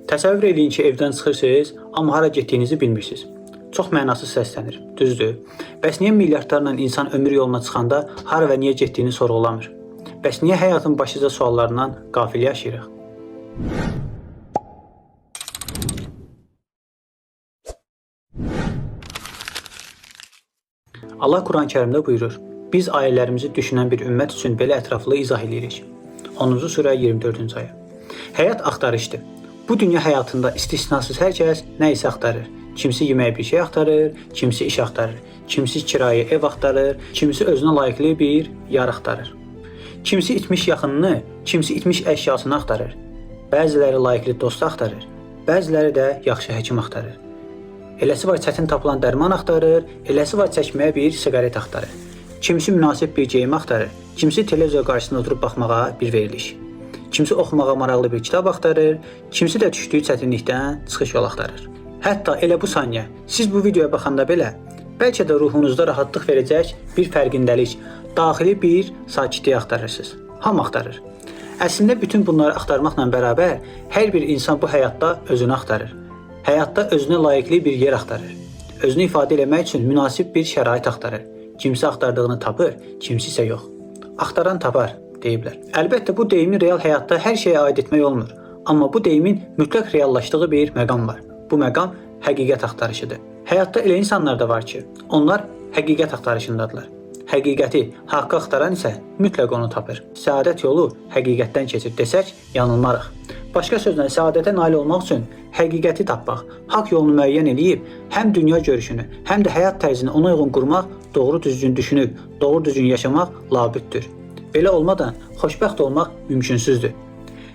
Təsəvvür edin ki, evdən çıxırsınız, amma hara getdiyinizi bilmirsiniz. Çox mənasız səslənir, düzdür? Bəs niyə milyardlarla insan ömür yoluna çıxanda hara və niyə getdiyini sorğulamır? Bəs niyə həyatın başlıca suallarından qafil yaşayırıq? Allah Quran-Kərimdə buyurur: Biz ayələrimizi düşünən bir ümmət üçün belə ətraflı izah edirik. 10-cu surə 24-cü ayə. Həyat axtarışdır. Bu dünya həyatında istisnasız hər kəs nə isə axtarır. Kimisi yeməyə bir şey axtarır, kimisi iş axtarır, kimisi kirayə ev axtarır, kimisi özünə layiqli bir yer axtarır. Kimisi itmiş yaxınını, kimisi itmiş əşyasını axtarır. Bəziləri layiqli dost axtarır, bəziləri də yaxşı həkim axtarır. Eləsi var çətin tapılan dərman axtarır, eləsi var çəkməyə bir siqaret axtarır. Kimisi münasib bir geyim axtarır, kimisi televizor qarşısında oturub baxmağa bir veriliş. Kimisi oxumağa maraqlı bir kitab axtarır, kimisi də düşdüyü çətinlikdən çıxış yol axtarır. Hətta elə bu saniyə siz bu videoya baxanda belə bəlkə də ruhunuzda rahatlıq verəcək bir fərqindəlik, daxili bir sakitlik axtarırsınız. Hamı axtarır. Əslində bütün bunları axtarmaqla bərabər hər bir insan bu həyatda özünü axtarır. Həyatda özünə layiqli bir yer axtarır. Özünü ifadə etmək üçün münasib bir şərait axtarır. Kimisi axtardığını tapır, kimisi isə yox. Axtaran tapar deyiblər. Əlbəttə bu deyimin real həyatda hər şeyə aid etmək olmur. Amma bu deyimin mütləq reallaşdığı bir məqam var. Bu məqam həqiqət axtarışıdır. Həyatda elə insanlar da var ki, onlar həqiqət axtarışındadırlar. Həqiqəti, haqqı axtaran isə mütləq onu tapır. Səadət yolu həqiqətdən keçir desək, yanılmarıq. Başqa sözlə, səadətə nail olmaq üçün həqiqəti tapmaq, haqq yolunu müəyyən edib, həm dünya görüşünü, həm də həyat tərzini ona uyğun qurmaq, doğru düzgün düşünüb, doğru düzgün yaşamaq labüddür. Belə olmadan xoşbəxt olmaq mümkünsüzdür.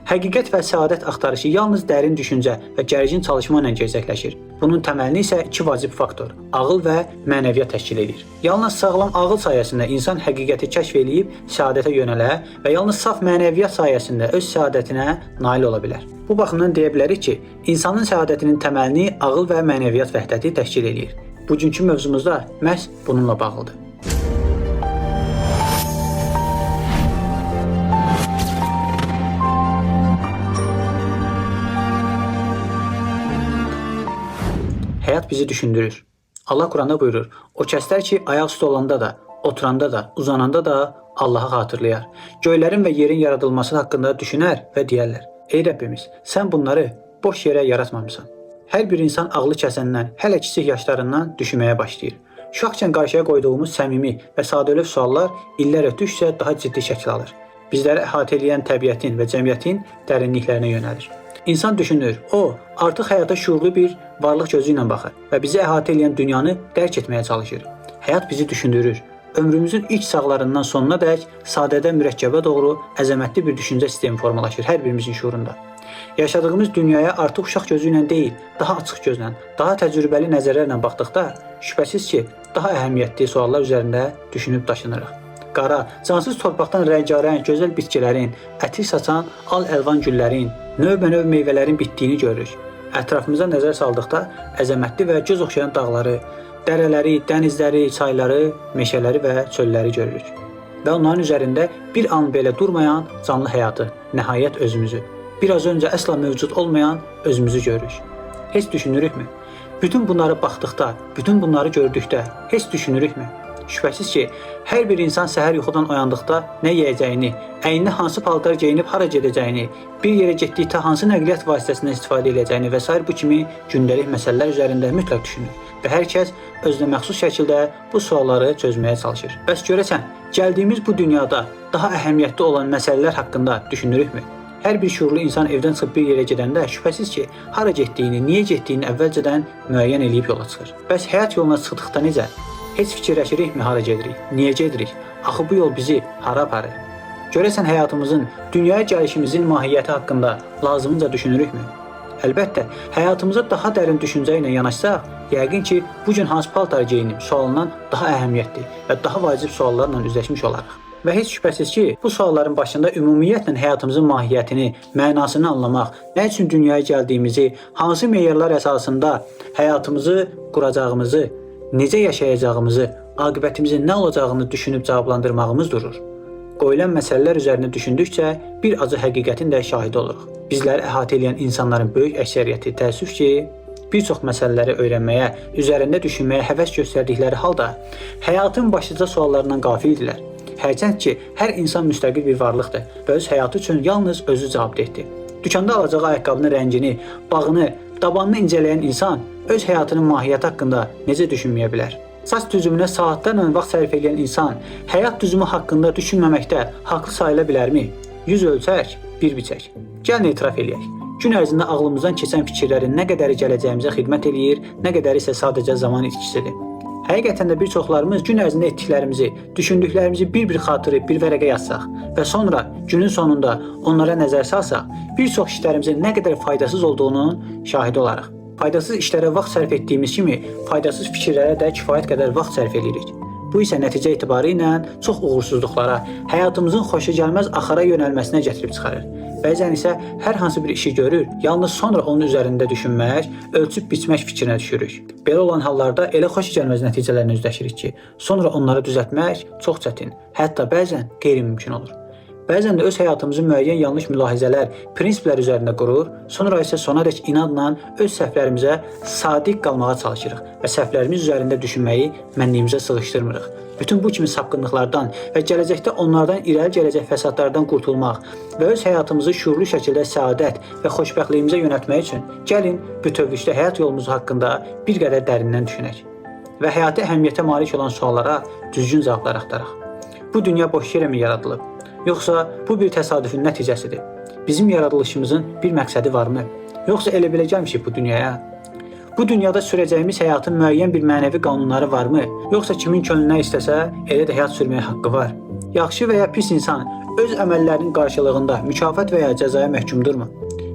Həqiqət və səadət axtarışı yalnız dərin düşüncə və gərgin çalışma ilə gerçəkləşir. Bunun təməlini isə iki vacib faktor, ağıl və mənəviyyat təşkil edir. Yalnız sağlam ağıl sayəsində insan həqiqəti kəşf edib səadətə yönələ və yalnız saf mənəviyyat sayəsində öz səadətinə nail ola bilər. Bu baxımdan deyə bilərik ki, insanın səadətinin təməlini ağıl və mənəviyyat vəhdəti təşkil edir. Bugünkü mövzumuzda məhz bununla bağlıdır. Həyat bizi düşündürür. Allah Quranda buyurur: O kəslər ki, ayaq üstə olanda da, oturanda da, uzananda da Allahı xatırlayar. Göylərin və yerin yaradılması haqqında düşünər və deyərlər: Ey Rəbbimiz, sən bunları boş yerə yaratmamısan. Hər bir insan ağlı kəsəndən, hələ kiçik yaşlarından düşünməyə başlayır. Uşaqkən qarşıya qoyduğumuz səmimi və sadəlövh suallar illər ötdükcə daha ciddi şəkil alır. Bizləri əhatə edən təbiətin və cəmiyyətin dərinliklərinə yönəlir. İnsan düşünür, o artıq həyata şuurlu bir varlıq gözü ilə baxır və bizi əhatə edən dünyanı dərk etməyə çalışır. Həyat bizi düşündürür. Ömrümüzün ilk çağlarından sonuna dək sadədən mürəkkəbə doğru əzəmətli bir düşüncə sistemi formalaşır hər birimizin şuurunda. Yaşadığımız dünyaya artıq uşaq gözü ilə deyil, daha açıq gözlə, daha təcrübəli nəzərlərlə baxdıqda şübhəsiz ki, daha əhəmiyyətli suallar üzərində düşünüb daşınırıq. Qara, cansız torpaqdan rəngarəng gözəl bitkilərin, ətir saçan al-əlvan güllərin, növbə-növ meyvələrin bitdiyini görürük. Ətrafımıza nəzər saldıqda əzəmətli və göz oxşayan dağları, dərələri, dənizləri, çayları, meşələri və çölləri görürük. Və onların üzərində bir an belə durmayan canlı həyatı, nəhayət özümüzü, biraz öncə əsla mövcud olmayan özümüzü görürük. Heç düşünürükmü? Bütün bunları baxdıqda, bütün bunları gördükdə heç düşünürükmü? Şübhəsiz ki, hər bir insan səhər yuxudan oyandıqda nə yeyəcəyini, əyninə hansı paltar geyinib hara gedəcəyini, bir yerə getdikdə hansı nəqliyyat vasitəsindən istifadə edəcəyini və s. bu kimi gündəlik məsələlər üzərində mütləq düşünür və hər kəs özünə məxsus şəkildə bu sualları çözməyə çalışır. Bəs görəsən, gəldiyimiz bu dünyada daha əhəmiyyətli olan məsələlər haqqında düşünürükmü? Hər bir şuurlu insan evdən çıxıb bir yerə gedəndə şübhəsiz ki, hara getdiyini, niyə getdiyini əvvəlcədən müəyyən edib yola çıxır. Bəs həyat yoluna çıxdıqda necə? Heç fikirləşirikmi hara gedirik, niyə gedirik? Axı bu yol bizi hara aparır? Görəsən həyatımızın, dünyaya gəlişimizin mahiyyəti haqqında lazımınca düşünürükmü? Əlbəttə, həyatımıza daha dərin düşüncə ilə yanaşsaq, yəqin ki, bu gün hansı paltar geyinim sualından daha əhəmiyyətli və daha vacib suallarla üzləşmiş olarıq. Və heç şübhəsiz ki, bu sualların başında ümumiyyətlə həyatımızın mahiyyətini, mənasını anlamaq, nə üçün dünyaya gəldiyimizi, hansı meyarlar əsasında həyatımızı quracağımızı, necə yaşayacağımızı, aqibətimizin nə olacağını düşünüb cavablandırmağımız durur. qoyulan məsələlər üzərində düşündükcə bir acı həqiqətin də şahidi oluruq. Bizləri əhatə edən insanların böyük əksəriyyəti təəssüf ki, bir çox məsələləri öyrənməyə, üzərində düşünməyə həvəs göstərdikləri halda həyatın başlıca suallarından qafildirlər. Hərçənd ki, hər insan müstəqil bir varlıqdır və öz həyatı üçün yalnız özü cavabdehdir. Dükanda alacağı ayaqqabının rəngini, bağını, dabanını incələyən insan öz həyatının mahiyyəti haqqında necə düşünməyə bilər? Saç düzümünə saatlarla vaxt sərf edən insan həyat düzümü haqqında düşünməməkdə haqlı sayıla bilərmi? 100 ölçək, bir biçək. Gəlin etiraf eləyək. Gün ərzində ağlımızdan keçən fikirlərin nə qədəri gələcəyimizə xidmət eləyir, nə qədəri isə sadəcə zaman itkisidir. Həqiqətən də bir çoxlarımız gün ərzində etdiklərimizi, düşündüklərimizi bir-bir xatırlayıb bir vərəqə yazsaq və sonra günün sonunda onlara nəzər salsaq, bir çox işlərimizin nə qədər faydasız olduğunun şahidi olarıq. Faydasız işlərə vaxt sərf etdiyimiz kimi, faydasız fikirlərə də kifayət qədər vaxt sərf edirik. Bu isə nəticə etibarı ilə çox uğursuzluqlara, həyatımızın xoşagəlməz axara yönəlməsinə gətirib çıxarır. Bəzən isə hər hansı bir işi görür, yalnız sonra onun üzərində düşünmək, ölçüb biçmək fikrinə düşürük. Belə olan hallarda elə xoşagəlməz nəticələrlə üzləşirik ki, sonra onları düzəltmək çox çətin, hətta bəzən qeyri-mümkün olur. Bəzən də öz həyatımızı müəyyən yanlış mülahizələr, prinsiplər üzərində qurur, sonra isə sonadək inadla öz səhvlərimizə sadiq qalmağa çalışırıq və səhvlərimiz üzərində düşünməyi mənliyimizə sığışdırmırıq. Bütün bu kimi sapqınlıqlardan və gələcəkdə onlardan irəli gələcək fəsadlardan qurtulmaq və öz həyatımızı şuurlu şəkildə səadət və xoşbəxtliyimizə yönəltmək üçün gəlin bütövlükdə həyat yolumuz haqqında bir qədər dərindən düşünək və həyati əhəmiyyətə malik olan suallara düzgün cavablar axtaraq. Bu dünya boş yerə mi yaradılıb? Yoxsa bu bir təsadüfün nəticəsidir? Bizim yaradılışımızın bir məqsədi varmı? Yoxsa elə belə gəlmişik bu dünyaya? Bu dünyada sürəcəyimiz həyatın müəyyən bir mənəvi qanunları varmı? Yoxsa kimin könlünə istəsə, elə də həyat sürməyə haqqı var? Yaxşı və ya pis insan öz əməllərinin qarşılığında mükafat və ya cəzaya məhkumdurmu?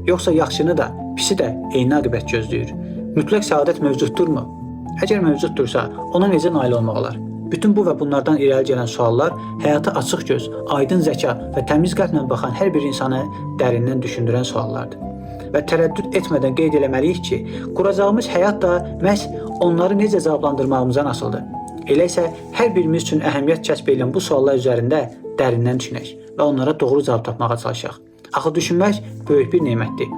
Yoxsa yaxşını da, pisi də eyni aqibət gözləyir? Mütləq səadət mövcuddurmu? Əgər mövcuddursa, ona necə nail olmaq olar? Bütün bu və bunlardan irəli gələn suallar həyata açıq göz, aydın zəka və təmiz qəlblə baxan hər bir insanı dərindən düşündürən suallardır. Və tərəddüd etmədən qeyd eləməliyik ki, quracağımız həyat da məhz onları necə cavablandırmağımızdan asılıdır. Elə isə hər birimiz üçün əhəmiyyət kəsb edən bu suallar üzərində dərindən düşünək və onlara doğru cavab tapmağa çalışaq. Axı düşünmək böyük bir nemətdir.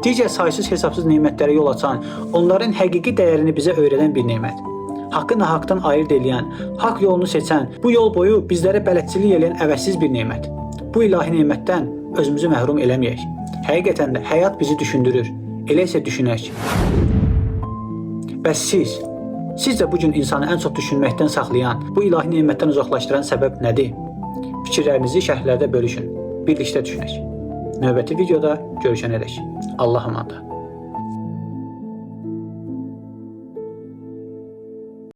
Digər saysız hesabsız nemətlərə yol açan, onların həqiqi dəyərini bizə öyrədən bir nemət. Haqqı nahaqdan ayırt eləyən, haqq yolunu seçən, bu yol boyu bizlərə bələdçilik eləyən əvəzsiz bir nemət. Bu ilahi nemətdən özümüzü məhrum eləməyək. Həqiqətən də həyat bizi düşündürür. Elə isə düşünək. Bəs sizcə bugün insanı ən çox düşünməkdən saxlayan, bu ilahi nemətdən uzaqlaşdıran səbəb nədir? Fikirlərinizi şərhlərdə bölüşün. Birlikdə düşünək. Növbəti videoda görüşənədək. Allah amanda.